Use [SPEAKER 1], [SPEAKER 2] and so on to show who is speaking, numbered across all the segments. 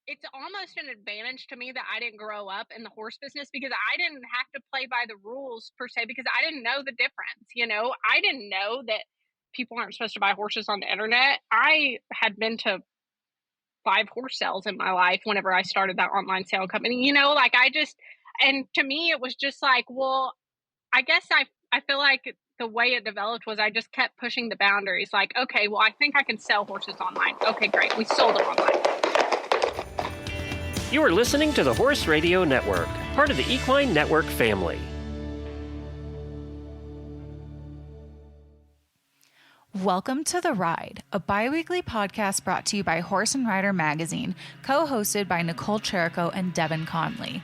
[SPEAKER 1] it's almost an advantage to me that I didn't grow up in the horse business because I didn't have to play by the rules per se because I didn't know the difference. I didn't know that people aren't supposed to buy horses on the internet. I had been to 5 horse sales in my life whenever I started that online sale company. And to me, it was just like, well, I guess I feel like the way it developed was I just kept pushing the boundaries. Like, okay, well, I think I can sell horses online. Okay, great. We sold them online.
[SPEAKER 2] You are listening to the Horse Radio Network, part of the Equine Network family.
[SPEAKER 3] Welcome to The Ride, a bi-weekly podcast brought to you by Horse and Rider Magazine, co-hosted by Nicole Cherico and Devin Conley.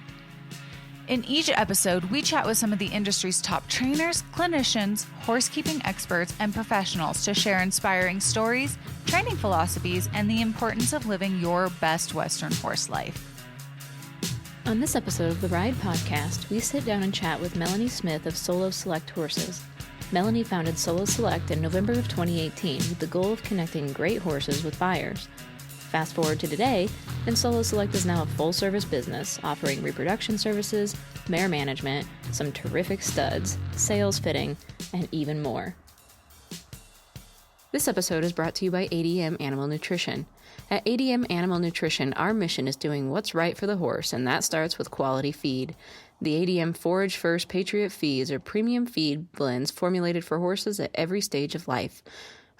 [SPEAKER 3] In each episode, we chat with some of the industry's top trainers, clinicians, horsekeeping experts, and professionals to share inspiring stories, training philosophies, and the importance of living your best Western horse life.
[SPEAKER 4] On this episode of the Ride podcast, we sit down and chat with Melanie Smith of Solo Select Horses. Melanie founded Solo Select in November of 2018 with the goal of connecting great horses with buyers. Fast forward to today, and Solo Select is now a full-service business offering reproduction services, mare management, some terrific studs, sales fitting, and even more. This episode is brought to you by ADM Animal Nutrition. At ADM Animal Nutrition, our mission is doing what's right for the horse, and that starts with quality feed. The ADM Forage First Patriot Feeds are premium feed blends formulated for horses at every stage of life.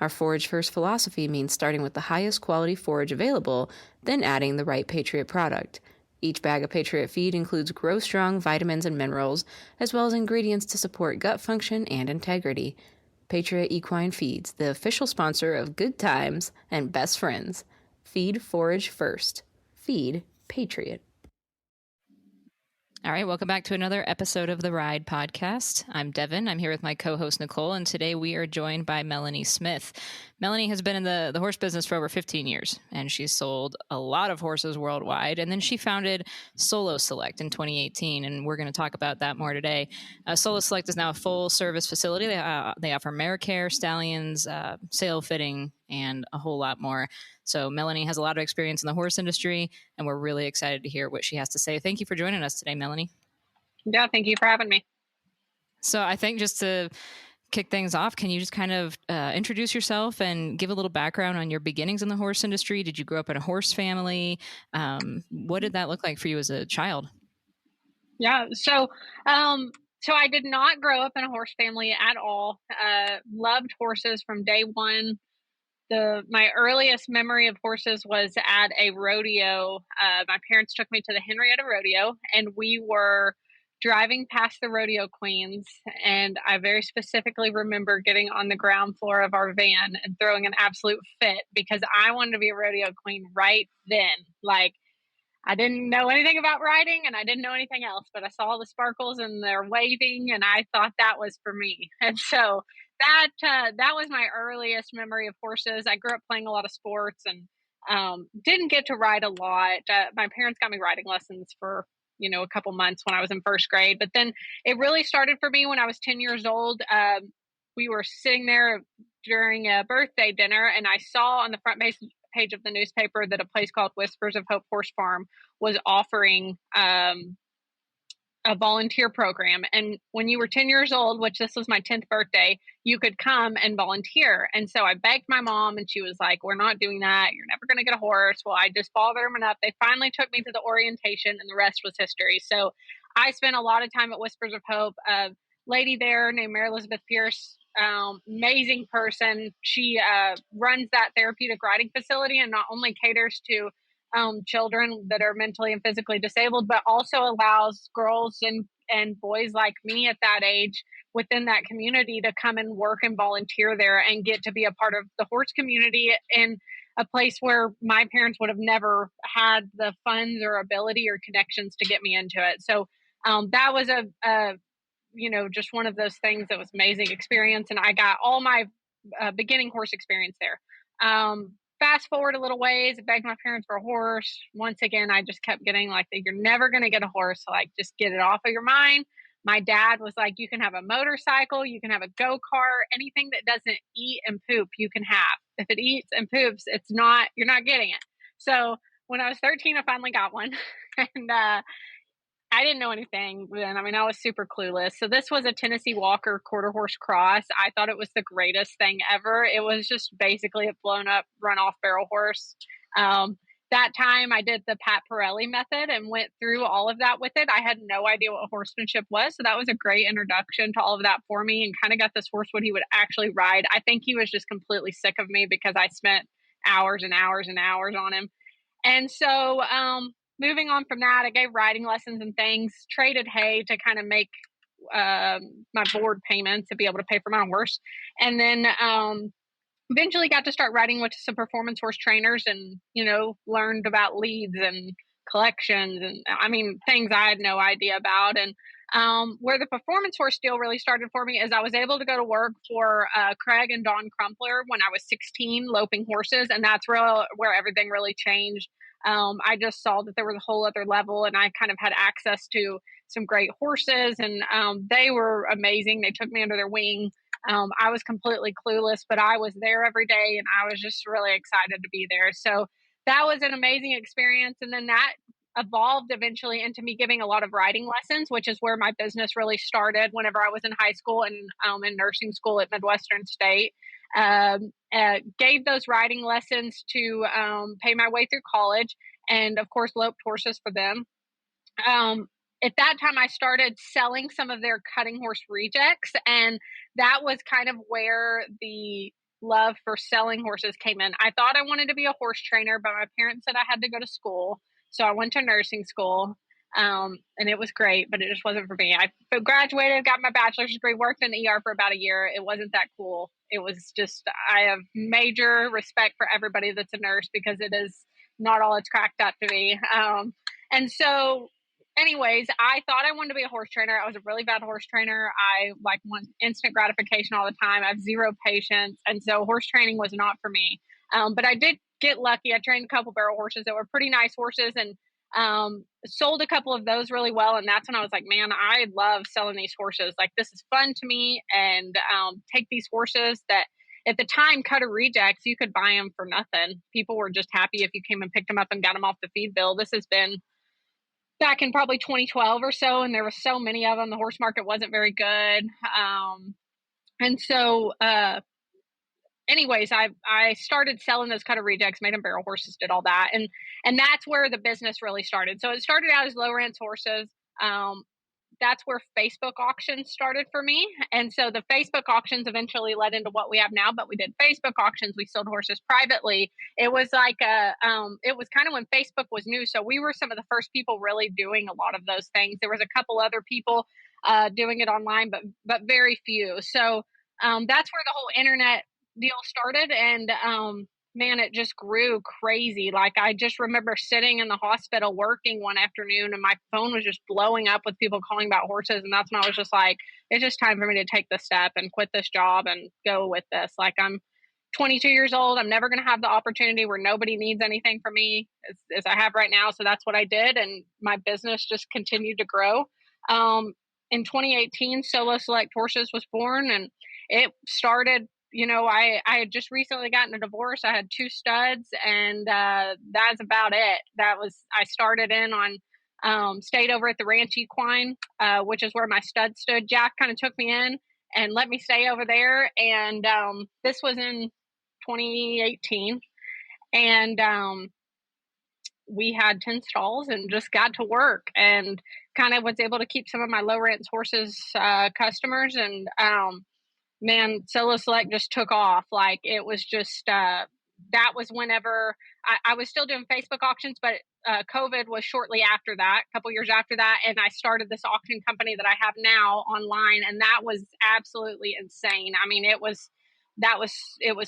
[SPEAKER 4] Our Forage First philosophy means starting with the highest quality forage available, then adding the right Patriot product. Each bag of Patriot feed includes Grow Strong vitamins and minerals, as well as ingredients to support gut function and integrity. Patriot Equine Feeds, the official sponsor of Good Times and Best Friends. Feed Forage First. Feed Patriot. All right, welcome back to another episode of the Ride podcast. I'm Devin. I'm here with my co-host Nicole, and today we are joined by Melanie Smith. Melanie has been in the horse business for over 15 years, and she's sold a lot of horses worldwide, and then she founded Solo Select in 2018, and we're going to talk about that more today. Solo Select is now a full-service facility. They offer mare care, stallions, sale fitting, and a whole lot more. So Melanie has a lot of experience in the horse industry, and we're really excited to hear what she has to say. Thank you for joining us today, Melanie.
[SPEAKER 1] Yeah, thank you for having me.
[SPEAKER 4] So I think just to kick things off, can you just kind of introduce yourself and give a little background on your beginnings in the horse industry? Did you grow up in a horse family? What did that look like for you as a child?
[SPEAKER 1] Yeah, so I did not grow up in a horse family at all. Loved horses from day one. My earliest memory of horses was at a rodeo. My parents took me to the Henrietta Rodeo, and we were driving past the rodeo queens. And I very specifically remember getting on the ground floor of our van and throwing an absolute fit because I wanted to be a rodeo queen right then. Like, I didn't know anything about riding and I didn't know anything else, but I saw the sparkles and they're waving and I thought that was for me. And so that was my earliest memory of horses. I grew up playing a lot of sports and didn't get to ride a lot. My parents got me riding lessons for, a couple months when I was in first grade, but then it really started for me when I was 10 years old. We were sitting there during a birthday dinner and I saw on the front page of the newspaper that a place called Whispers of Hope Horse Farm was offering a volunteer program. And when you were 10 years old, which this was my 10th birthday, you could come and volunteer. And so I begged my mom and she was like, we're not doing that. You're never going to get a horse. Well, I just bothered them enough. They finally took me to the orientation and the rest was history. So I spent a lot of time at Whispers of Hope. A lady there named Mary Elizabeth Pierce, amazing person. She runs that therapeutic riding facility and not only caters to children that are mentally and physically disabled, but also allows girls and boys like me at that age within that community to come and work and volunteer there and get to be a part of the horse community in a place where my parents would have never had the funds or ability or connections to get me into it. So that was just one of those things that was amazing experience. And I got all my beginning horse experience there. Fast forward a little ways, I begged my parents for a horse. Once again, I just kept getting like, you're never going to get a horse. Like, just get it off of your mind. My dad was like, you can have a motorcycle, you can have a go-kart, anything that doesn't eat and poop, you can have. If it eats and poops, you're not getting it. So when I was 13, I finally got one. And I didn't know anything then. I mean, I was super clueless. So this was a Tennessee Walker quarter horse cross. I thought it was the greatest thing ever. It was just basically a blown up runoff barrel horse. That time I did the Pat Pirelli method and went through all of that with it. I had no idea what horsemanship was. So that was a great introduction to all of that for me, and kind of got this horse what he would actually ride. I think he was just completely sick of me because I spent hours and hours and hours on him. And so, moving on from that, I gave riding lessons and things, traded hay to kind of make my board payments to be able to pay for my horse. And then eventually got to start riding with some performance horse trainers, and, learned about leads and collections and, I mean, things I had no idea about. And where the performance horse deal really started for me is I was able to go to work for Craig and Dawn Crumpler when I was 16, loping horses. And that's where everything really changed. I just saw that there was a whole other level, and I kind of had access to some great horses, and they were amazing. They took me under their wing. I was completely clueless, but I was there every day, and I was just really excited to be there. So that was an amazing experience. And then that evolved eventually into me giving a lot of riding lessons, which is where my business really started whenever I was in high school and in nursing school at Midwestern State. Gave those riding lessons to pay my way through college, and of course loped horses for them. At that time, I started selling some of their cutting horse rejects, and that was kind of where the love for selling horses came in. I thought I wanted to be a horse trainer, but my parents said I had to go to school, so I went to nursing school, and it was great, but it just wasn't for me. I graduated, got my bachelor's degree, worked in ER for about a year. It wasn't that cool. It was just, I have major respect for everybody that's a nurse, because it is not all it's cracked up to be. And so anyways, I thought I wanted to be a horse trainer. I was a really bad horse trainer. I want instant gratification all the time. I have zero patience. And so horse training was not for me. But I did get lucky. I trained a couple barrel horses that were pretty nice horses, and sold a couple of those really well. And that's when I was like, man, I love selling these horses. Like, this is fun to me. And take these horses that at the time, cutter rejects, you could buy them for nothing. People were just happy if you came and picked them up and got them off the feed bill. This has been back in probably 2012 or so, and there were so many of them. The horse market wasn't very good. And so anyways, I started selling those cutter rejects, made them barrel horses, did all that. And that's where the business really started. So it started out as low rents horses. That's where Facebook auctions started for me. And so the Facebook auctions eventually led into what we have now, but we did Facebook auctions. We sold horses privately. It was like it was kind of when Facebook was new. So we were some of the first people really doing a lot of those things. There was a couple other people doing it online, but very few. So that's where the whole internet deal started. And man, it just grew crazy. Like, I just remember sitting in the hospital working one afternoon, and my phone was just blowing up with people calling about horses. And that's when I was just like, it's just time for me to take the step and quit this job and go with this. Like, I'm 22 years old. I'm never going to have the opportunity where nobody needs anything from me as I have right now. So that's what I did. And my business just continued to grow. In 2018, Solo Select Horses was born, and it started, I had just recently gotten a divorce. I had 2 studs, and that's about it. I started in on, stayed over at the Ranch Equine, which is where my stud stood. Jack kind of took me in and let me stay over there. And this was in 2018. And we had 10 stalls and just got to work, and kind of was able to keep some of my low rent horses customers. And man, Solo Select just took off. Like, it was just that was whenever I was still doing Facebook auctions, but COVID was shortly after that, a couple years after that, and I started this auction company that I have now online, and that was absolutely insane. I mean, it was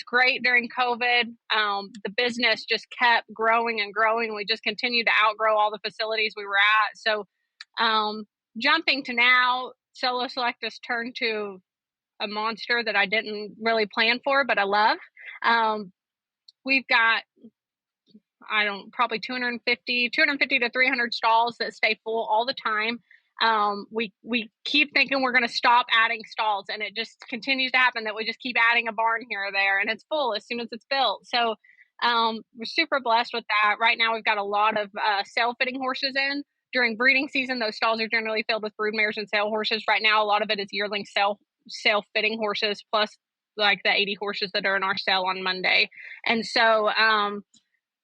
[SPEAKER 1] great during COVID. The business just kept growing and growing. We just continued to outgrow all the facilities we were at. So jumping to now, Solo Select has turned to a monster that I didn't really plan for, but I love. We've got, probably 250 to 300 stalls that stay full all the time. We keep thinking we're going to stop adding stalls, and it just continues to happen that we just keep adding a barn here or there, and it's full as soon as it's built. So We're super blessed with that. Right now, we've got a lot of sale fitting horses in. During breeding season, those stalls are generally filled with brood mares and sale horses. Right now, a lot of it is yearling sale fitting horses, plus like the 80 horses that are in our sale on Monday. And so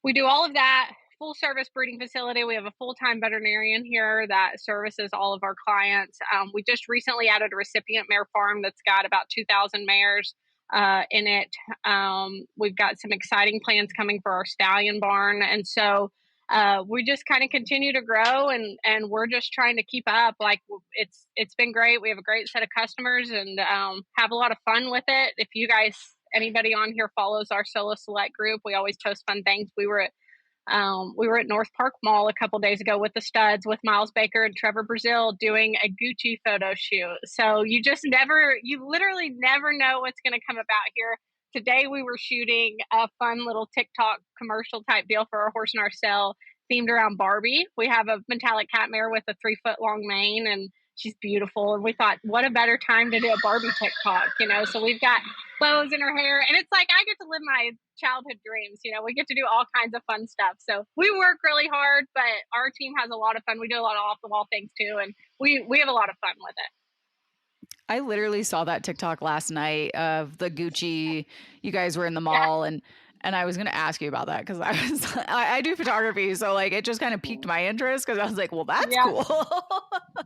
[SPEAKER 1] we do all of that. Full service breeding facility. We have a full-time veterinarian here that services all of our clients. We just recently added a recipient mare farm that's got about 2,000 mares in it. We've got some exciting plans coming for our stallion barn. And so we just kind of continue to grow, and we're just trying to keep up. Like it's been great. We have a great set of customers, and have a lot of fun with it. If you guys, anybody on here follows our Solo Select group, we always post fun things. We were at North Park Mall a couple days ago with the studs, with Miles Baker and Trevor Brazil doing a Gucci photo shoot. So you literally never know what's going to come about here. Today we were shooting a fun little TikTok commercial type deal for our horse in our cell themed around Barbie. We have a metallic cat mare with a 3-foot long mane, and she's beautiful. And we thought, what a better time to do a Barbie TikTok, So we've got bows in her hair, and it's like I get to live my childhood dreams. We get to do all kinds of fun stuff. So we work really hard, but our team has a lot of fun. We do a lot of off the wall things too, and we have a lot of fun with it.
[SPEAKER 3] I literally saw that TikTok last night of the Gucci. You guys were in the mall, and I was going to ask you about that because I do photography, so like it just kind of piqued my interest because I was like, well, that's cool.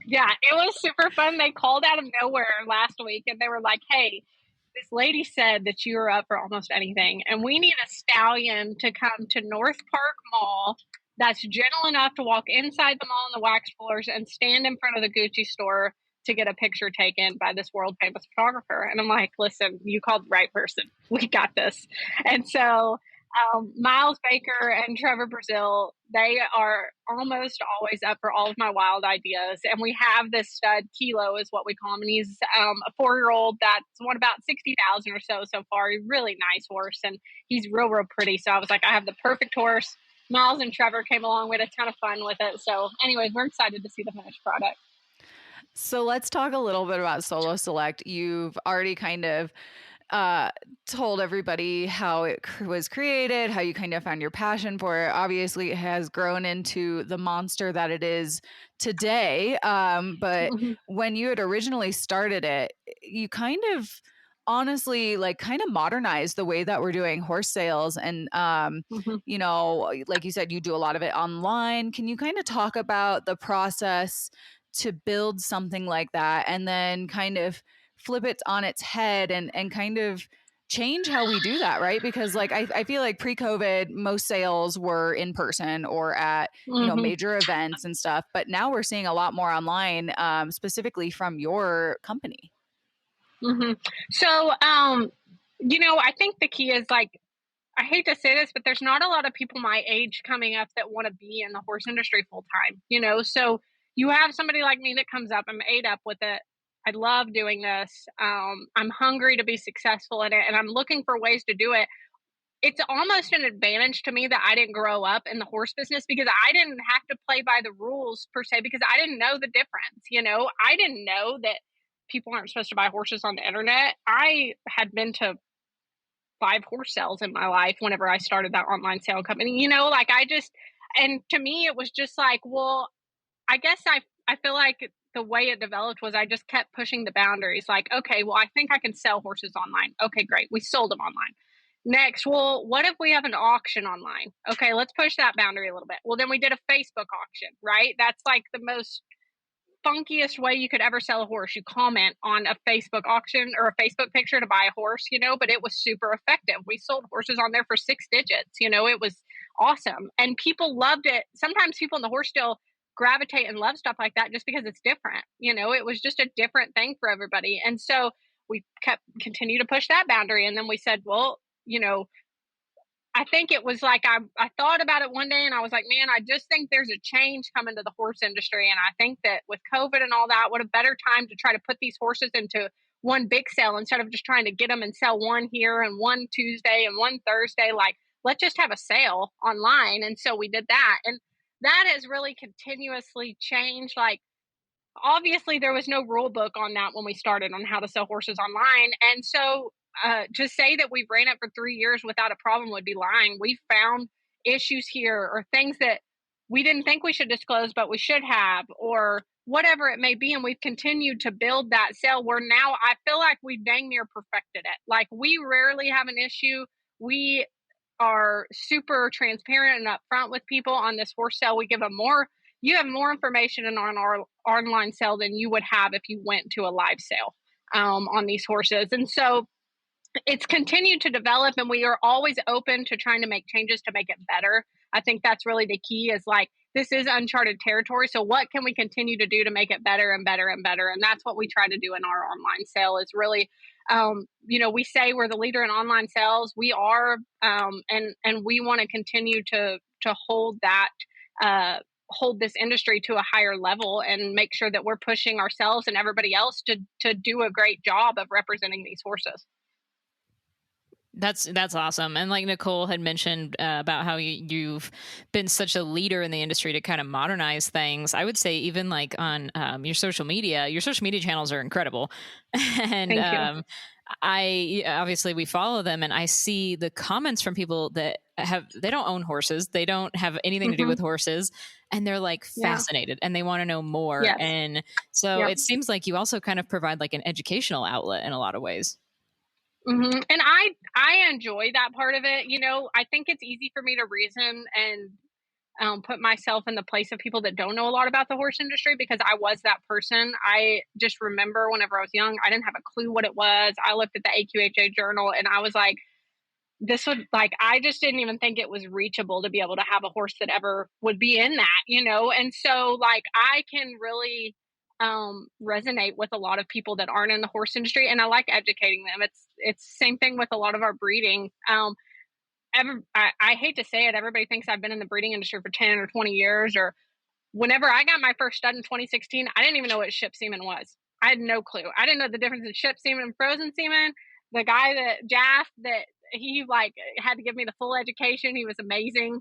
[SPEAKER 1] Yeah, it was super fun. They called out of nowhere last week, and they were like, "Hey, this lady said that you are up for almost anything, and we need a stallion to come to North Park Mall that's gentle enough to walk inside the mall on the wax floors and stand in front of the Gucci store to get a picture taken by this world famous photographer." And I'm like, listen, you called the right person. We got this. And so Miles Baker and Trevor Brazil, they are almost always up for all of my wild ideas. And we have this stud, Kilo is what we call him. And he's a 4-year-old that's won about 60,000 or so far. He's a really nice horse, and he's real pretty. So I was like, I have the perfect horse. Miles and Trevor came along. We had a ton of fun with it. So anyways, we're excited to see the finished product.
[SPEAKER 3] So let's talk a little bit about Solo Select. You've already kind of told everybody how it was created, how you kind of found your passion for it. Obviously, it has grown into the monster that it is today. But when you had originally started it, you kind of honestly kind of modernized the way that we're doing horse sales. And, like you said, you do a lot of it online. Can you kind of talk about the process to build something like that and then kind of flip it on its head and kind of change how we do that, right? Because I feel like pre-COVID, most sales were in person or at major events and stuff, but now we're seeing a lot more online, specifically from your company.
[SPEAKER 1] So, I think the key is I hate to say this, but there's not a lot of people my age coming up that want to be in the horse industry full time, so you have somebody like me that comes up, I'm ate up with it. I love doing this. I'm hungry to be successful in it, and I'm looking for ways to do it. It's almost an advantage to me that I didn't grow up in the horse business because I didn't have to play by the rules per se, because I didn't know the difference. I didn't know that people aren't supposed to buy horses on the internet. I had been to 5 horse sales in my life whenever I started that online sale company, and to me, it was just like, well, I guess I feel like the way it developed was I just kept pushing the boundaries. Like, okay, well, I think I can sell horses online. Okay, great. We sold them online. Next, well, what if we have an auction online? Okay, let's push that boundary a little bit. Well, then we did a Facebook auction, right? That's like the most funkiest way you could ever sell a horse. You comment on a Facebook auction or a Facebook picture to buy a horse, but it was super effective. We sold horses on there for 6 digits. It was awesome. And people loved it. Sometimes people in the horse deal gravitate and love stuff like that just because it's different. It was just a different thing for everybody. And so we continue to push that boundary. And then we said, well, I think it was like I thought about it one day and I was like, man, I just think there's a change coming to the horse industry. And I think that with COVID and all that, what a better time to try to put these horses into one big sale instead of just trying to get them and sell one here and one Tuesday and one Thursday. Like, let's just have a sale online. And so we did that. And that has really continuously changed. Like, obviously there was no rule book on that when we started on how to sell horses online. And so to say that we've ran it for 3 years without a problem would be lying. We've found issues here or things that we didn't think we should disclose, but we should have, or whatever it may be. And we've continued to build that sale where now I feel like we dang near perfected it. Like, we rarely have an issue. We are super transparent and upfront with people on this horse sale. We give them more. You have more information on our online sale than you would have if you went to a live sale on these horses. And so it's continued to develop, and we are always open to trying to make changes to make it better. I think that's really the key, is like, this is uncharted territory. So what can we continue to do to make it better and better and better? And that's what we try to do in our online sale, is really, we say we're the leader in online sales. We are, and we want to continue to hold that, hold this industry to a higher level and make sure that we're pushing ourselves and everybody else to do a great job of representing these horses.
[SPEAKER 4] That's awesome. And like Nicole had mentioned about how you've been such a leader in the industry to kind of modernize things. I would say even like on your social media channels are incredible. And
[SPEAKER 1] Thank you.
[SPEAKER 4] obviously we follow them, and I see the comments from people that they don't own horses. They don't have anything to do with horses, and they're like fascinated and they want to know more.
[SPEAKER 1] Yes.
[SPEAKER 4] And so it seems like you also kind of provide like an educational outlet in a lot of ways.
[SPEAKER 1] Mm-hmm. And I enjoy that part of it. I think it's easy for me to reason and put myself in the place of people that don't know a lot about the horse industry, because I was that person. I just remember whenever I was young, I didn't have a clue what it was. I looked at the AQHA journal and I was like, I just didn't even think it was reachable to be able to have a horse that ever would be in that, And so I can really resonate with a lot of people that aren't in the horse industry, and I like educating them. It's same thing with a lot of our breeding. I hate to say it, everybody thinks I've been in the breeding industry for 10 or 20 years. Or whenever I got my first stud in 2016, I didn't even know what ship semen was. I had no clue. I didn't know the difference in ship semen and frozen semen. The guy that he had to give me the full education. He was amazing.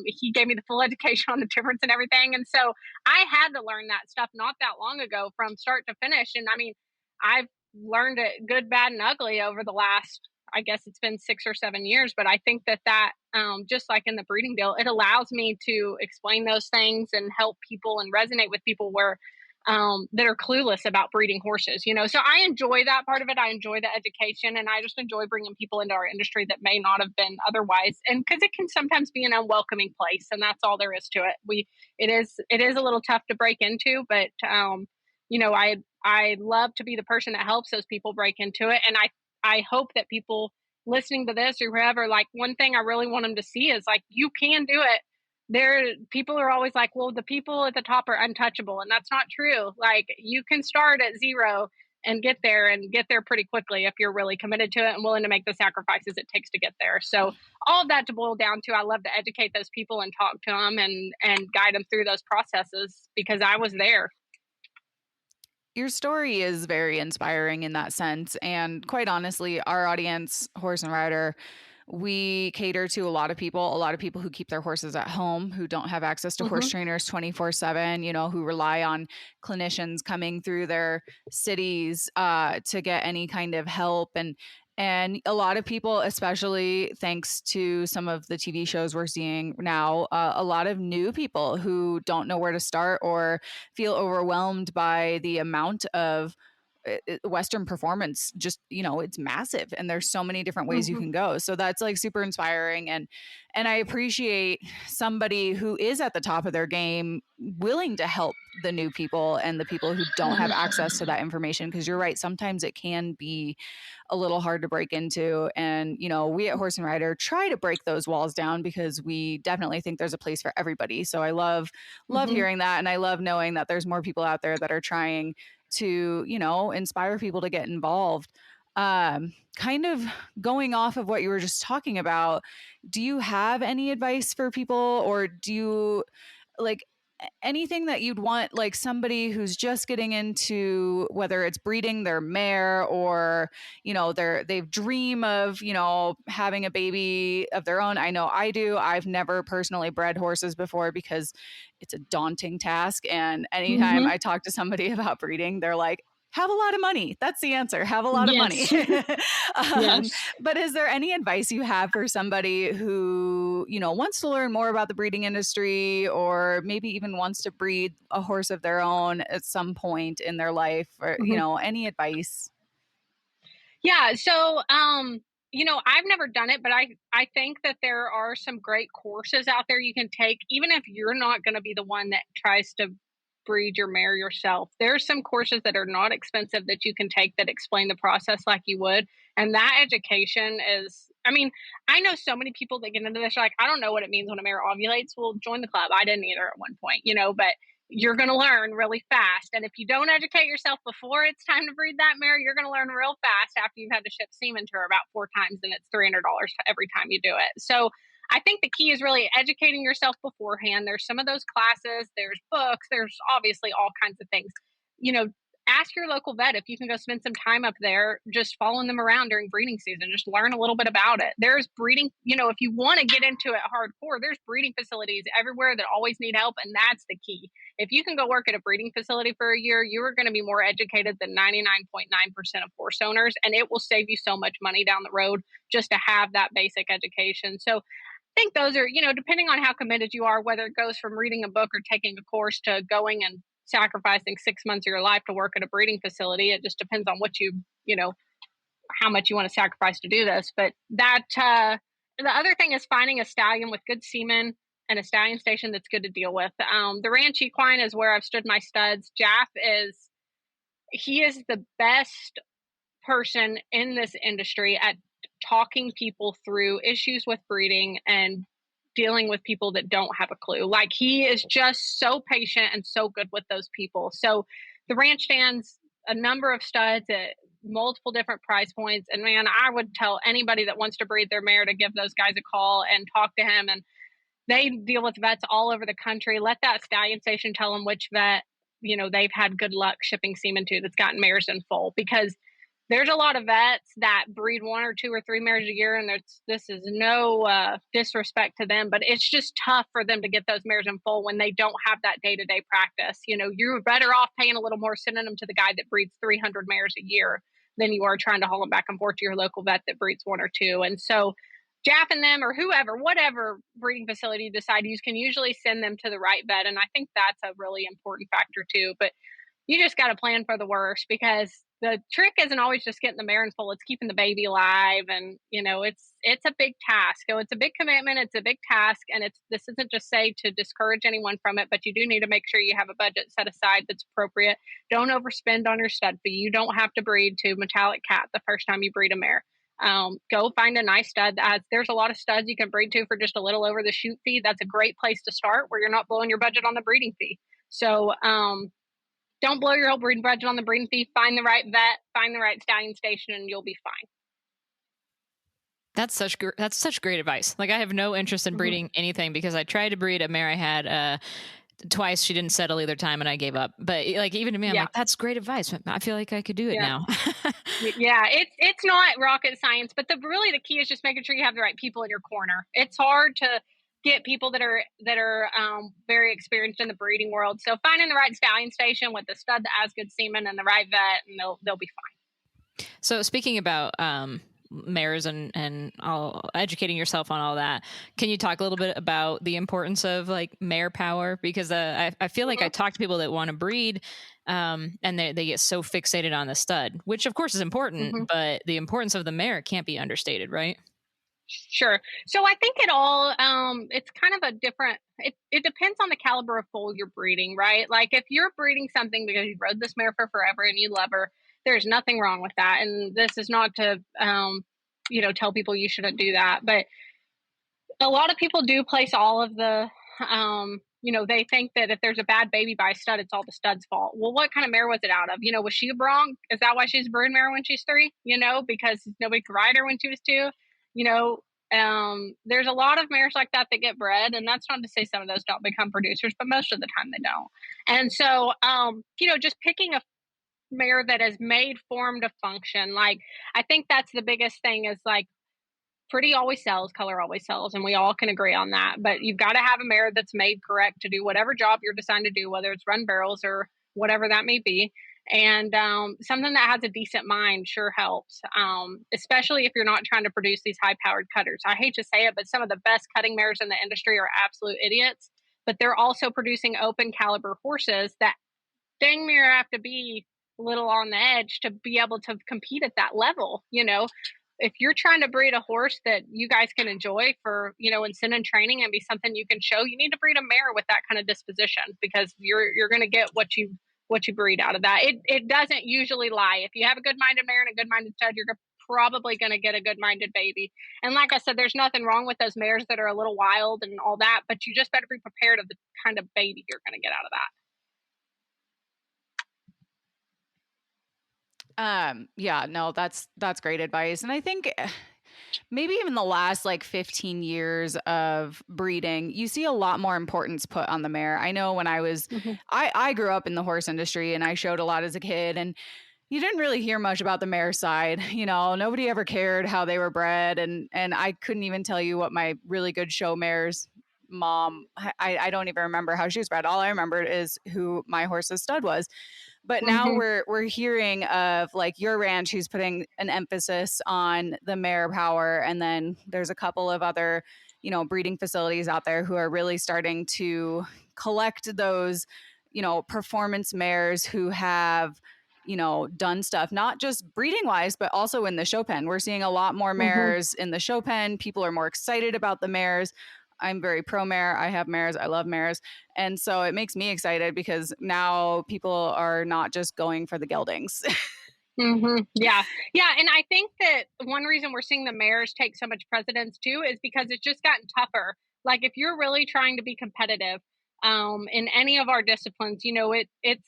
[SPEAKER 1] He gave me the full education on the difference and everything. And so I had to learn that stuff not that long ago from start to finish. And I mean, I've learned it good, bad, and ugly over the last, I guess it's been 6 or 7 years. But I think that just like in the breeding deal, it allows me to explain those things and help people and resonate with people that are clueless about breeding horses, So I enjoy that part of it. I enjoy the education, and I just enjoy bringing people into our industry that may not have been otherwise. And because it can sometimes be an unwelcoming place, and that's all there is to it. It is a little tough to break into, but I love to be the person that helps those people break into it. And I hope that people listening to this or whoever, one thing I really want them to see is you can do it. People are always like, well, the people at the top are untouchable. And that's not true. You can start at zero and get there pretty quickly if you're really committed to it and willing to make the sacrifices it takes to get there. So all of that to boil down to, I love to educate those people and talk to them and guide them through those processes, because I was there.
[SPEAKER 3] Your story is very inspiring in that sense. And quite honestly, our audience, Horse and Rider, we cater to a lot of people who keep their horses at home, who don't have access to horse trainers 24/7, who rely on clinicians coming through their cities to get any kind of help. And a lot of people, especially thanks to some of the TV shows we're seeing now, a lot of new people who don't know where to start or feel overwhelmed by the amount of Western performance. Just, it's massive, and there's so many different ways you can go. So that's super inspiring. And I appreciate somebody who is at the top of their game willing to help the new people and the people who don't have access to that information. Because you're right, sometimes it can be a little hard to break into. And, we at Horse and Rider try to break those walls down, because we definitely think there's a place for everybody. So I love hearing that. And I love knowing that there's more people out there that are trying to, inspire people to get involved. Kind of going off of what you were just talking about, do you have any advice for people, or do you anything that you'd want, somebody who's just getting into, whether it's breeding their mare or, they dream of, having a baby of their own? I know I do. I've never personally bred horses before because it's a daunting task. And anytime I talk to somebody about breeding, they're like, have a lot of money. That's the answer. Have a lot of money.
[SPEAKER 1] Yes.
[SPEAKER 3] But is there any advice you have for somebody who, wants to learn more about the breeding industry, or maybe even wants to breed a horse of their own at some point in their life, or, any advice?
[SPEAKER 1] Yeah. So, I've never done it, but I think that there are some great courses out there you can take, even if you're not going to be the one that tries to breed your mare yourself. There's some courses that are not expensive that you can take that explain the process like you would. And that education is, I know so many people that get into this, like, I don't know what it means when a mare ovulates. Well, join the club. I didn't either at one point, but you're going to learn really fast. And if you don't educate yourself before it's time to breed that mare, you're going to learn real fast after you've had to ship semen to her about 4 times, and it's $300 every time you do it. So I think the key is really educating yourself beforehand. There's some of those classes, there's books, there's obviously all kinds of things. Ask your local vet if you can go spend some time up there just following them around during breeding season. Just learn a little bit about it. There's breeding, if you want to get into it hardcore, there's breeding facilities everywhere that always need help. And that's the key. If you can go work at a breeding facility for a year, you are going to be more educated than 99.9% of horse owners. And it will save you so much money down the road just to have that basic education. So I think those are, depending on how committed you are, whether it goes from reading a book or taking a course to going and sacrificing 6 months of your life to work at a breeding facility. It just depends on what how much you want to sacrifice to do this. But that, the other thing is finding a stallion with good semen and a stallion station that's good to deal with. The Ranch Equine is where I've stood my studs. Jaff he is the best person in this industry at talking people through issues with breeding and dealing with people that don't have a clue. Like, he is just so patient and so good with those people. So the ranch stands a number of studs at multiple different price points. And man, I would tell anybody that wants to breed their mare to give those guys a call and talk to him. And they deal with vets all over the country. Let that stallion station tell them which vet, they've had good luck shipping semen to that's gotten mares in foal, because there's a lot of vets that breed 1 or 2 or 3 mares a year, and this is no disrespect to them, but it's just tough for them to get those mares in foal when they don't have that day-to-day practice. You're better off paying a little more, sending them to the guy that breeds 300 mares a year than you are trying to haul them back and forth to your local vet that breeds 1 or 2. And so Jaff and them, or whoever, whatever breeding facility you decide to use, can usually send them to the right vet. And I think that's a really important factor too. But you just got to plan for the worst, because the trick isn't always just getting the mare in foal. It's keeping the baby alive. And, it's a big task. So it's a big commitment. It's a big task. And this isn't just say to discourage anyone from it, but you do need to make sure you have a budget set aside that's appropriate. Don't overspend on your stud fee. You don't have to breed to metallic cat the first time you breed a mare. Go find a nice stud. There's a lot of studs you can breed to for just a little over the shoot fee. That's a great place to start, where you're not blowing your budget on the breeding fee. So, don't blow your whole breeding budget on the breeding fee. Find the right vet, find the right stallion station, and you'll be fine.
[SPEAKER 4] That's such great advice. Like, I have no interest in breeding anything, because I tried to breed a mare I had twice. She didn't settle either time, and I gave up. But like, even to me, I'm like, that's great advice. I feel like I could do it now.
[SPEAKER 1] Yeah, it's not rocket science, but really the key is just making sure you have the right people in your corner. It's hard to get people that are very experienced in the breeding world. So finding the right stallion station with the stud that has good semen and the right vet, and they'll be fine.
[SPEAKER 4] So speaking about mares and all, educating yourself on all that, can you talk a little bit about the importance of like mare power? Because I feel like I talk to people that want to breed, and they get so fixated on the stud, which of course is important, but the importance of the mare can't be understated, right?
[SPEAKER 1] Sure. So I think it's kind of a different, it depends on the caliber of foal you're breeding, right? Like, if you're breeding something because you rode this mare for forever and you love her, there's nothing wrong with that. And this is not to, tell people you shouldn't do that. But a lot of people do place all of the, they think that if there's a bad baby by a stud, it's all the stud's fault. Well, what kind of mare was it out of? Was she a bronc? Is that why she's a brood mare when she's 3? Because nobody could ride her when she was 2. There's a lot of mares like that get bred, and that's not to say some of those don't become producers, but most of the time they don't. And so, just picking a mare that is made, formed to function. Like, I think that's the biggest thing, is like, pretty always sells, color always sells, and we all can agree on that. But you've got to have a mare that's made correct to do whatever job you're deciding to do, whether it's run barrels or whatever that may be. And something that has a decent mind sure helps, especially if you're not trying to produce these high-powered cutters. I hate to say it, but some of the best cutting mares in the industry are absolute idiots, but they're also producing open caliber horses that dang near have to be a little on the edge to be able to compete at that level. If you're trying to breed a horse that you guys can enjoy for, in sin and training and be something you can show, you need to breed a mare with that kind of disposition, because you're going to get what you breed out of that. It doesn't usually lie. If you have a good-minded mare and a good-minded stud, you're probably going to get a good-minded baby. And like I said, there's nothing wrong with those mares that are a little wild and all that, but you just better be prepared of the kind of baby you're going to get out of that.
[SPEAKER 3] Yeah, no, that's great advice. And I think maybe even the last like 15 years of breeding, you see a lot more importance put on the mare. I know when I was, I grew up in the horse industry and I showed a lot as a kid, and you didn't really hear much about the mare side. Nobody ever cared how they were bred. And I couldn't even tell you what my really good show mare's mom, I don't even remember how she was bred. All I remembered is who my horse's stud was. But now we're hearing of like your ranch who's putting an emphasis on the mare power. And then there's a couple of other, breeding facilities out there who are really starting to collect those, performance mares who have, done stuff, not just breeding wise, but also in the show pen. We're seeing a lot more mares in the show pen. People are more excited about the mares. I'm very pro mare. I have mares. I love mares. And so it makes me excited because now people are not just going for the geldings.
[SPEAKER 1] Yeah. Yeah. And I think that one reason we're seeing the mares take so much precedence too is because it's just gotten tougher. Like if you're really trying to be competitive in any of our disciplines, it's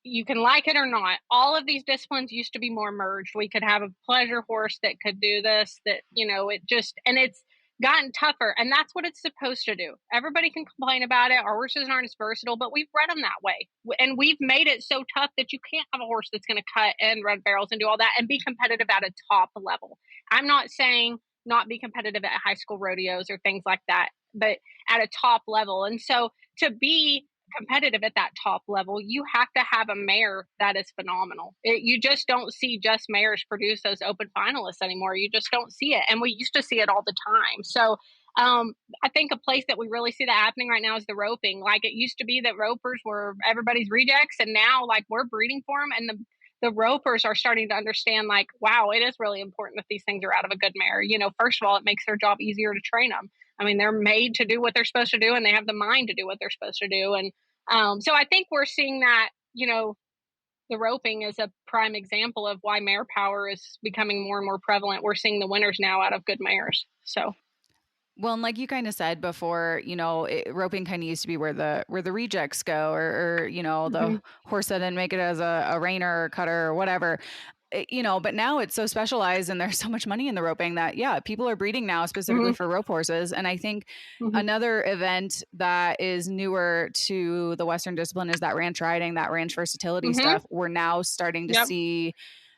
[SPEAKER 1] you can like it or not. All of these disciplines used to be more merged. We could have a pleasure horse that could do this, and it's gotten tougher. And that's what it's supposed to do. Everybody can complain about it. Our horses aren't as versatile, but we've bred them that way. And we've made it so tough that you can't have a horse that's going to cut and run barrels and do all that and be competitive at a top level. I'm not saying not be competitive at high school rodeos or things like that, but at a top level. And so to be competitive at that top level, you have to have a mare that is phenomenal. You just don't see just mares produce those open finalists anymore. You just don't see it. And we used to see it all the time. So I think a place that we really see that happening right now is the roping. Like it used to be that ropers were everybody's rejects, and now like we're breeding for them, and the ropers are starting to understand like, wow, it is really important that these things are out of a good mare. First of all, it makes their job easier to train them. I mean, they're made to do what they're supposed to do, and they have the mind to do what they're supposed to do. And so I think we're seeing that, the roping is a prime example of why mare power is becoming more and more prevalent. We're seeing the winners now out of good mares. So.
[SPEAKER 3] Well, and like you kind of said before, roping kind of used to be where the rejects go, or the horse that didn't make it as a reiner or cutter or whatever. But now it's so specialized and there's so much money in the roping that, yeah, people are breeding now specifically for rope horses. And I think another event that is newer to the Western discipline is that ranch riding, that ranch versatility stuff. We're now starting to see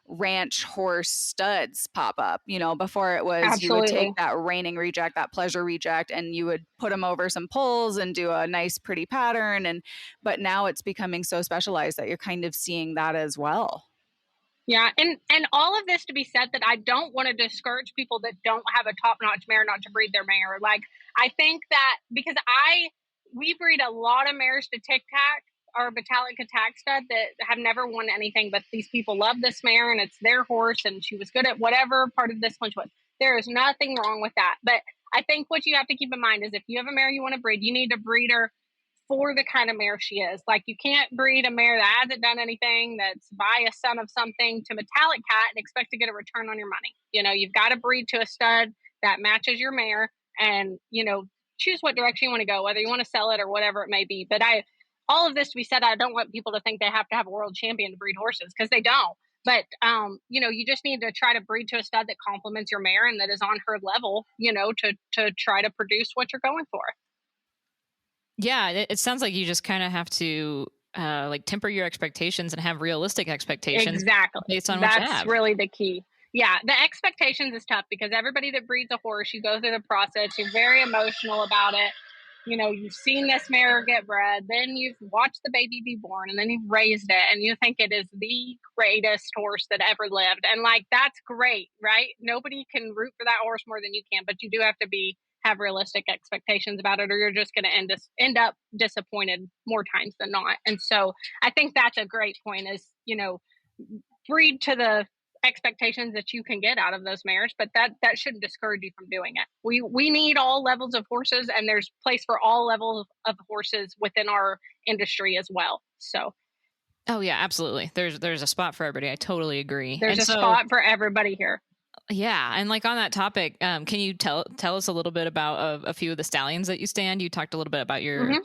[SPEAKER 3] ranch horse studs pop up. Before it was you would take that reining reject, that pleasure reject, and you would put them over some poles and do a nice pretty pattern. But now it's becoming so specialized that you're kind of seeing that as well.
[SPEAKER 1] Yeah. And all of this to be said that I don't want to discourage people that don't have a top-notch mare not to breed their mare. Like, I think that because we breed a lot of mares to Tic Tac, our metallic attack stud, that have never won anything, but these people love this mare and it's their horse and she was good at whatever part of this one was. There is nothing wrong with that. But I think what you have to keep in mind is if you have a mare you want to breed, you need to breed her for the kind of mare she is. Like you can't breed a mare that hasn't done anything, that's by a son of something to metallic cat and expect to get a return on your money. You've got to breed to a stud that matches your mare and, choose what direction you want to go, whether you want to sell it or whatever it may be. But all of this to be said, I don't want people to think they have to have a world champion to breed horses because they don't. But, you just need to try to breed to a stud that complements your mare and that is on her level, to try to produce what you're going for.
[SPEAKER 5] Yeah, it sounds like you just kind of have to temper your expectations and have realistic expectations.
[SPEAKER 1] Exactly.
[SPEAKER 5] Based on what you have.
[SPEAKER 1] That's really the key. Yeah, the expectations is tough because everybody that breeds a horse, you go through the process, you're very emotional about it. you've seen this mare get bred, then you've watched the baby be born, and then you've raised it, and you think it is the greatest horse that ever lived. And like, that's great, right? Nobody can root for that horse more than you can, but you do have to have realistic expectations about it, or you're just going to end up disappointed more times than not. And so I think that's a great point, is, breed to the expectations that you can get out of those mares, but that shouldn't discourage you from doing it. We need all levels of horses, and there's place for all levels of horses within our industry as well. So
[SPEAKER 5] oh yeah, absolutely, there's a spot for everybody. I totally agree.
[SPEAKER 1] There's a spot for everybody here.
[SPEAKER 5] Yeah, and like on that topic, can you tell us a little bit about a few of the stallions that you stand? You talked a little bit about your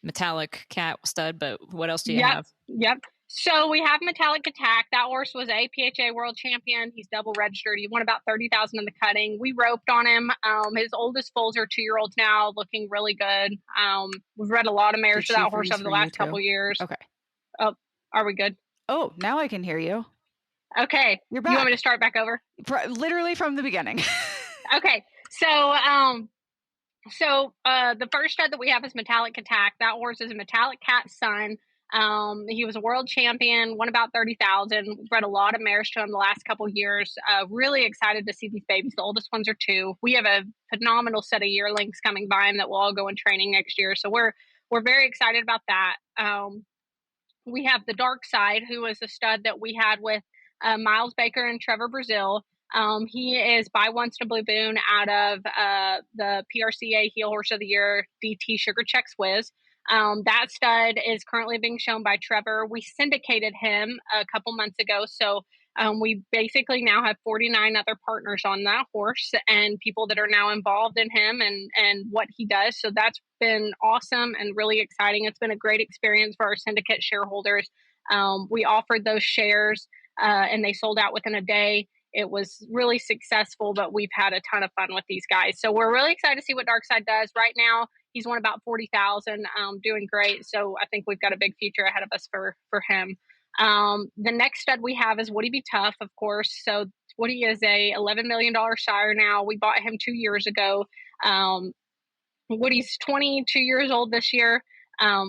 [SPEAKER 5] metallic cat stud, but what else do you have?
[SPEAKER 1] Yep. So we have Metallic Attack. That horse was a PHA world champion. He's double registered. He won about 30,000 in the cutting. We roped on him. His oldest foals are 2-year-olds now, looking really good. We've read a lot of mares for that horse over the last couple years.
[SPEAKER 3] Okay.
[SPEAKER 1] Oh, are we good?
[SPEAKER 3] Oh, now I can hear you.
[SPEAKER 1] Okay.
[SPEAKER 3] You're back.
[SPEAKER 1] You want me to start back over?
[SPEAKER 3] Literally from the beginning.
[SPEAKER 1] Okay. So, the first stud that we have is Metallic Attack. That horse is a Metallic Cat son. He was a world champion, won about 30,000. We've bred a lot of mares to him the last couple years. Really excited to see these babies. The oldest ones are 2. We have a phenomenal set of yearlings coming by him that will all go in training next year. So we're very excited about that. We have the Dark Side, who was a stud that we had with Miles Baker and Trevor Brazil. He is by Once in a Blue Moon out of the PRCA Heel Horse of the Year DT Sugar Check Swizz. That stud is currently being shown by Trevor. We syndicated him a couple months ago. So we basically now have 49 other partners on that horse, and people that are now involved in him and what he does. So that's been awesome and really exciting. It's been a great experience for our syndicate shareholders. We offered those shares and they sold out within a day. It was really successful, but we've had a ton of fun with these guys. So we're really excited to see what Darkside does. Right now, he's won about 40,000, doing great. So I think we've got a big future ahead of us for him. The next stud we have is Woody Be Tough, of course. So Woody is a $11 million sire now. We bought him 2 years ago. Woody's 22 years old this year.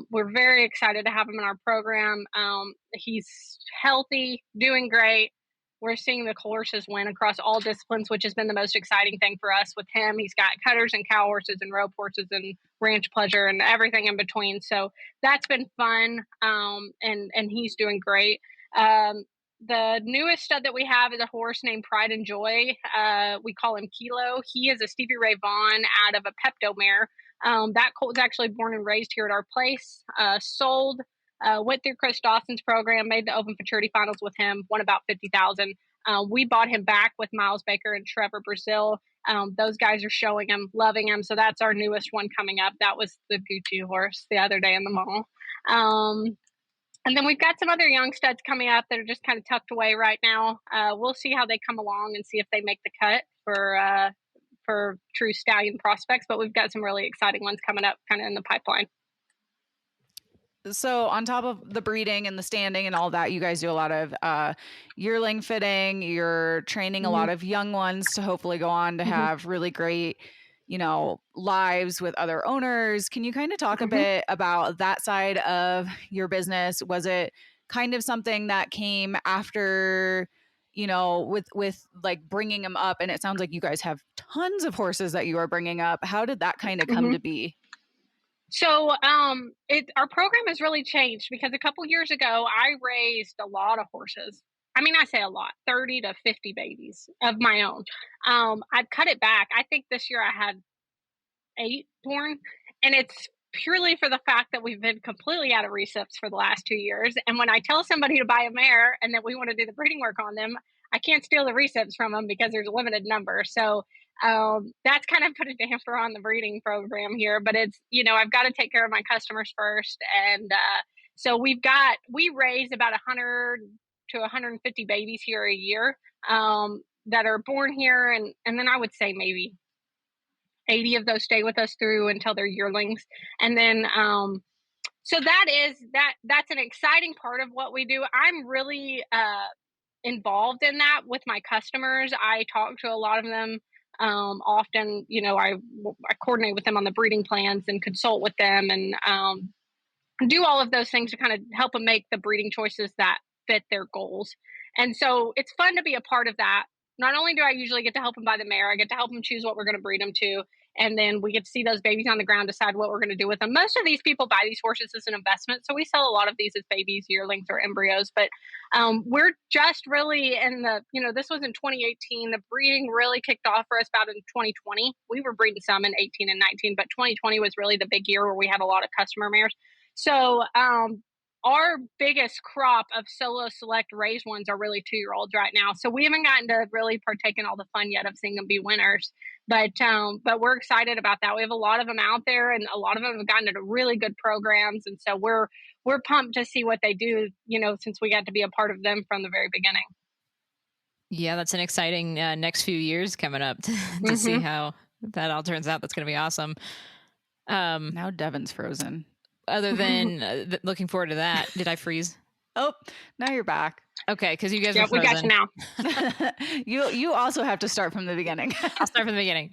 [SPEAKER 1] We're very excited to have him in our program. He's healthy, doing great. We're seeing the horses win across all disciplines, which has been the most exciting thing for us with him. He's got cutters and cow horses and rope horses and ranch pleasure and everything in between. So that's been fun. And he's doing great. The newest stud that we have is a horse named Pride and Joy. We call him Kilo. He is a Stevie Ray Vaughan out of a Pepto mare. That colt was actually born and raised here at our place, sold, went through Chris Dawson's program, made the Open Futurity Finals with him, won about 50,000. We bought him back with Miles Baker and Trevor Brazil. Those guys are showing him, loving him. So that's our newest one coming up. That was the Gucci horse the other day in the mall. And then we've got some other young studs coming up that are just kind of tucked away right now. We'll see how they come along and see if they make the cut for true stallion prospects. But we've got some really exciting ones coming up kind of in the pipeline.
[SPEAKER 3] So on top of the breeding and the standing and all that, you guys do a lot of yearling fitting. You're training a lot of young ones to hopefully go on to have really great, lives with other owners. Can you kind of talk a bit about that side of your business? Was it kind of something that came after, with like bringing them up? And it sounds like you guys have tons of horses that you are bringing up. How did that kind of come to be?
[SPEAKER 1] So our program has really changed because a couple years ago, I raised a lot of horses. I mean, I say a lot, 30 to 50 babies of my own. I've cut it back. I think this year I had 8 born, and it's purely for the fact that we've been completely out of recips for the last 2 years. And when I tell somebody to buy a mare and that we want to do the breeding work on them, I can't steal the recips from them because there's a limited number. So that's kind of put a damper on the breeding program here, but it's, I've got to take care of my customers first. And so we raise about 100 to 150 babies here a year that are born here. And then I would say maybe 80 of those stay with us through until they're yearlings. And then, so that's an exciting part of what we do. I'm really involved in that with my customers. I talk to a lot of them Often, I coordinate with them on the breeding plans and consult with them and do all of those things to kind of help them make the breeding choices that fit their goals. And so it's fun to be a part of that. Not only do I usually get to help them buy the mare, I get to help them choose what we're going to breed them to. And then we get to see those babies on the ground, decide what we're going to do with them. Most of these people buy these horses as an investment. So we sell a lot of these as babies, yearlings, or embryos. But we're just really in this was in 2018. The breeding really kicked off for us about in 2020. We were breeding some in 18 and 19, but 2020 was really the big year where we had a lot of customer mares. So our biggest crop of Solo Select raised ones are really 2-year-olds right now. So we haven't gotten to really partake in all the fun yet of seeing them be winners. But we're excited about that. We have a lot of them out there, and a lot of them have gotten into really good programs. And so we're pumped to see what they do, since we got to be a part of them from the very beginning.
[SPEAKER 5] Yeah, that's an exciting next few years coming up to see how that all turns out. That's going to be awesome.
[SPEAKER 3] Now Devin's frozen.
[SPEAKER 5] Other than looking forward to that, did I freeze?
[SPEAKER 3] Oh, now you're back.
[SPEAKER 5] Okay, because you guys are frozen.
[SPEAKER 1] We got you
[SPEAKER 3] you
[SPEAKER 1] now.
[SPEAKER 3] You also have to start from the beginning.
[SPEAKER 5] I'll start from the beginning.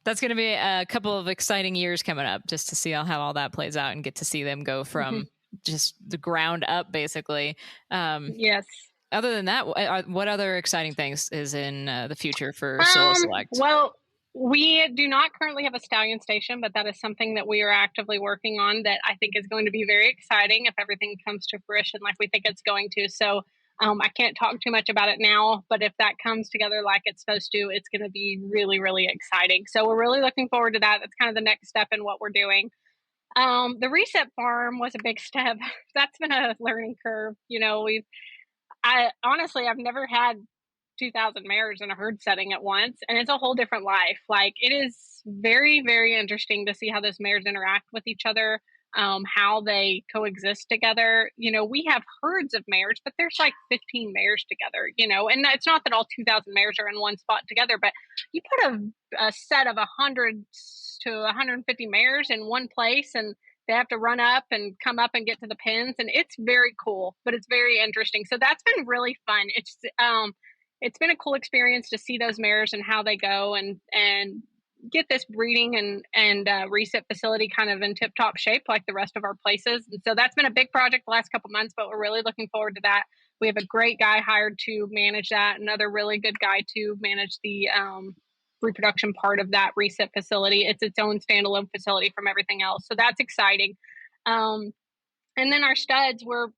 [SPEAKER 5] That's going to be a couple of exciting years coming up, just to see how all that plays out and get to see them go from just the ground up, basically.
[SPEAKER 1] Yes.
[SPEAKER 5] Other than that, what other exciting things is in the future for Solo Select?
[SPEAKER 1] Well, we do not currently have a stallion station, but that is something that we are actively working on that I think is going to be very exciting if everything comes to fruition like we think it's going to. So I can't talk too much about it now, but if that comes together like it's supposed to, it's going to be really, really exciting. So we're really looking forward to that. That's kind of the next step in what we're doing. The reset farm was a big step. That's been a learning curve. I've never had 2,000 mares in a herd setting at once, and it's a whole different life. Like, it is very, very interesting to see how those mares interact with each other, how they coexist together. We have herds of mares, but there's like 15 mares together, and it's not that all 2,000 mares are in one spot together, but you put a set of 100 to 150 mares in one place, and they have to run up and come up and get to the pens, and it's very cool, but it's very interesting. So that's been really fun. It's been a cool experience to see those mares and how they go and get this breeding and reset facility kind of in tip-top shape like the rest of our places. And so that's been a big project the last couple months, but we're really looking forward to that. We have a great guy hired to manage that, another really good guy to manage the reproduction part of that reset facility. It's its own standalone facility from everything else. So that's exciting. And then our studs were,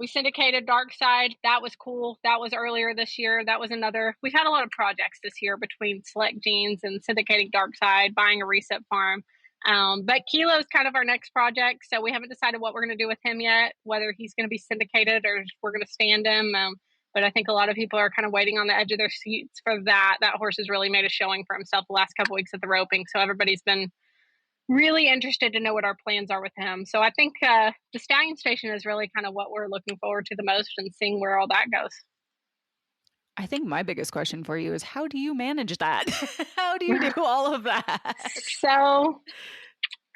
[SPEAKER 1] we syndicated Dark Side. That was cool. That was earlier this year. That was we've had a lot of projects this year between Select Genes and syndicating Dark Side, buying a reset farm. But Kilo's kind of our next project. So we haven't decided what we're going to do with him yet, whether he's going to be syndicated or we're going to stand him. But I think a lot of people are kind of waiting on the edge of their seats for that. That horse has really made a showing for himself the last couple of weeks at the roping. So everybody's been really interested to know what our plans are with him. So I think the stallion station is really kind of what we're looking forward to the most and seeing where all that goes.
[SPEAKER 3] I think my biggest question for you is, how do you manage that? How do you do all of that?
[SPEAKER 1] So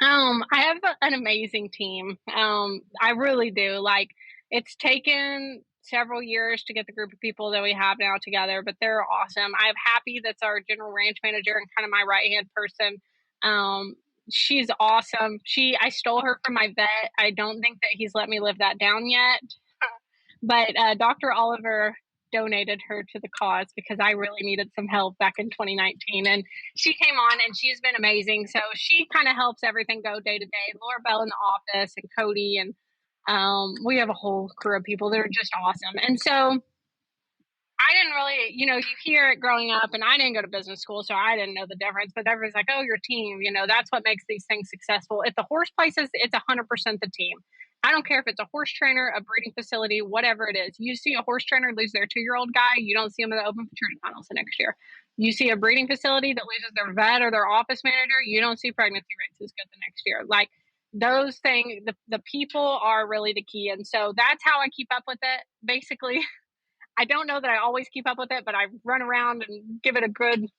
[SPEAKER 1] I have an amazing team. I really do. Like, it's taken several years to get the group of people that we have now together, but they're awesome. I have Happy, that's our general ranch manager and kind of my right-hand person. She's awesome. I stole her from my vet. I don't think that he's let me live that down yet. But Dr. Oliver donated her to the cause because I really needed some help back in 2019. And she came on and she's been amazing. So she kind of helps everything go day to day. Laura Bell in the office and Cody. And we have a whole crew of people that are just awesome. And so I didn't really, you hear it growing up, and I didn't go to business school, so I didn't know the difference. But everyone's like, oh, your team, that's what makes these things successful. At the horse places, it's 100% the team. I don't care if it's a horse trainer, a breeding facility, whatever it is. You see a horse trainer lose their 2-year-old guy, you don't see them in the open maturity finals the next year. You see a breeding facility that loses their vet or their office manager, you don't see pregnancy rates as good the next year. Like, those things, the people are really the key. And so that's how I keep up with it, basically. I don't know that I always keep up with it, but I run around and give it a good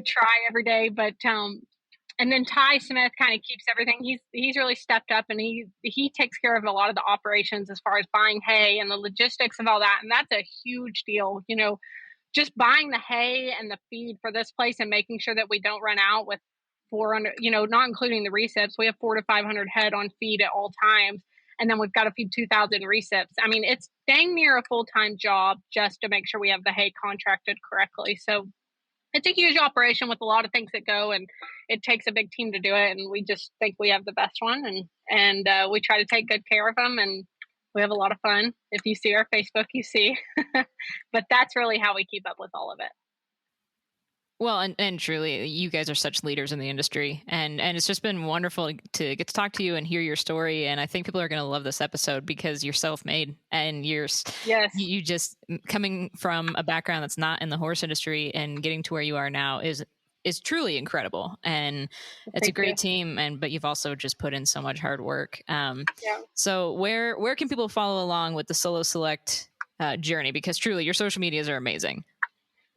[SPEAKER 1] try every day. But and then Ty Smith kind of keeps everything. He's really stepped up, and he takes care of a lot of the operations as far as buying hay and the logistics of all that. And that's a huge deal. just buying the hay and the feed for this place and making sure that we don't run out with 400, not including the recips. We have 400 to 500 head on feed at all times. And then we've got to feed 2,000 recips. I mean, it's dang near a full-time job just to make sure we have the hay contracted correctly. So it's a huge operation with a lot of things that go, and it takes a big team to do it. And we just think we have the best one, and we try to take good care of them, and we have a lot of fun. If you see our Facebook, you see, but that's really how we keep up with all of it.
[SPEAKER 5] Well, and truly, you guys are such leaders in the industry, and it's just been wonderful to get to talk to you and hear your story. And I think people are going to love this episode because you're self-made, and you just coming from a background that's not in the horse industry and getting to where you are now is truly incredible. And it's a great team, but you've also just put in so much hard work. So where can people follow along with the Solo Select journey? Because truly, your social medias are amazing.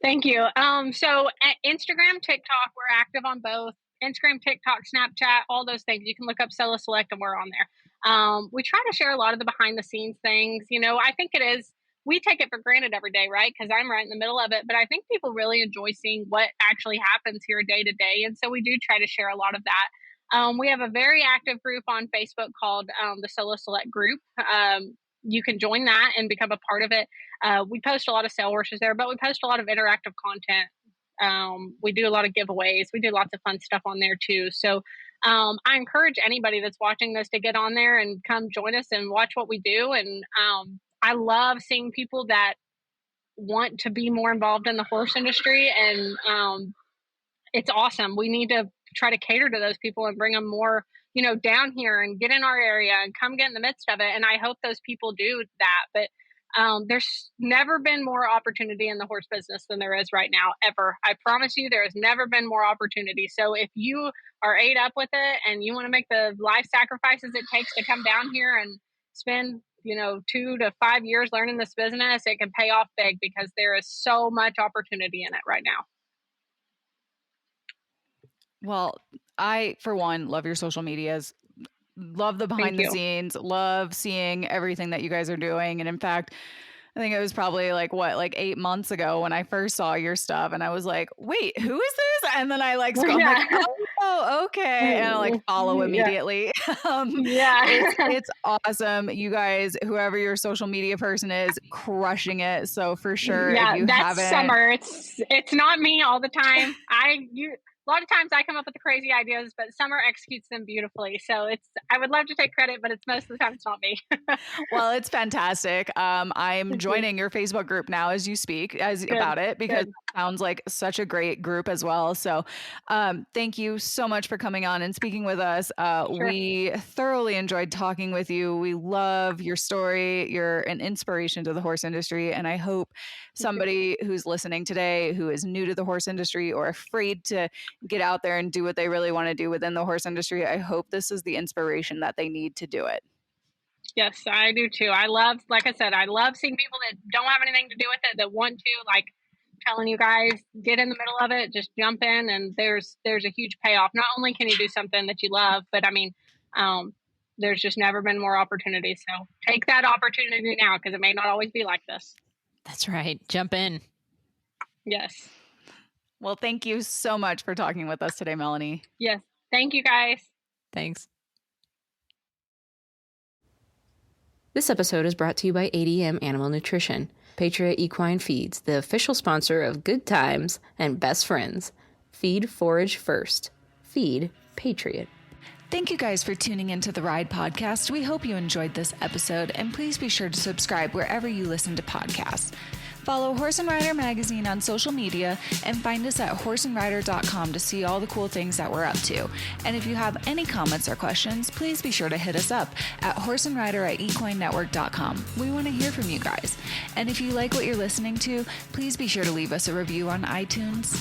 [SPEAKER 1] Thank you. So at Instagram, TikTok, we're active on both. Instagram, TikTok, Snapchat, all those things. You can look up Solo Select and we're on there. We try to share a lot of the behind the scenes things. I think we take it for granted every day, right? Because I'm right in the middle of it. But I think people really enjoy seeing what actually happens here day to day. And so we do try to share a lot of that. We have a very active group on Facebook called the Solo Select group. You can join that and become a part of it. We post a lot of sale horses there, but we post a lot of interactive content. We do a lot of giveaways. We do lots of fun stuff on there too. So I encourage anybody that's watching this to get on there and come join us and watch what we do. And I love seeing people that want to be more involved in the horse industry. And it's awesome. We need to try to cater to those people and bring them more down here and get in our area and come get in the midst of it. And I hope those people do that. But there's never been more opportunity in the horse business than there is right now, ever. I promise you, there has never been more opportunity. So if you are ate up with it and you want to make the life sacrifices it takes to come down here and spend 2 to 5 years learning this business, it can pay off big because there is so much opportunity in it right now.
[SPEAKER 3] Well, I, for one, love your social medias, love the behind the scenes, love seeing everything that you guys are doing. And in fact, I think it was probably like 8 months ago when I first saw your stuff and I was like, wait, who is this? And then I scrolled, I'm like, oh, okay. And I follow immediately. It's awesome. You guys, whoever your social media person is, crushing it. So for sure, if you
[SPEAKER 1] that's Summer. It's not me all the time. A lot of times I come up with the crazy ideas, but Summer executes them beautifully. So I would love to take credit, but it's most of the time it's not me.
[SPEAKER 3] Well, it's fantastic. I'm joining your Facebook group now as you speak about it because it sounds like such a great group as well. So thank you so much for coming on and speaking with us. Sure. We thoroughly enjoyed talking with you. We love your story. You're an inspiration to the horse industry. And I hope somebody who's listening today who is new to the horse industry or afraid to get out there and do what they really want to do within the horse industry, I hope this is the inspiration that they need to do it.
[SPEAKER 1] Yes, I do too. Like I said, I love seeing people that don't have anything to do with it, that want to, telling you guys, get in the middle of it, just jump in, and there's a huge payoff. Not only can you do something that you love, but there's just never been more opportunity. So take that opportunity now, because it may not always be like this.
[SPEAKER 5] That's right. Jump in.
[SPEAKER 1] Yes.
[SPEAKER 3] Well, thank you so much for talking with us today, Melanie.
[SPEAKER 1] Yes. Thank you, guys.
[SPEAKER 5] Thanks.
[SPEAKER 4] This episode is brought to you by ADM Animal Nutrition, Patriot Equine Feeds, the official sponsor of Good Times and Best Friends. Feed forage first. Feed Patriot.
[SPEAKER 3] Thank you guys for tuning into the Ride Podcast. We hope you enjoyed this episode, and please be sure to subscribe wherever you listen to podcasts. Follow Horse and Rider Magazine on social media and find us at horseandrider.com to see all the cool things that we're up to. And if you have any comments or questions, please be sure to hit us up at horseandrider@equinenetwork.com. We want to hear from you guys. And if you like what you're listening to, please be sure to leave us a review on iTunes.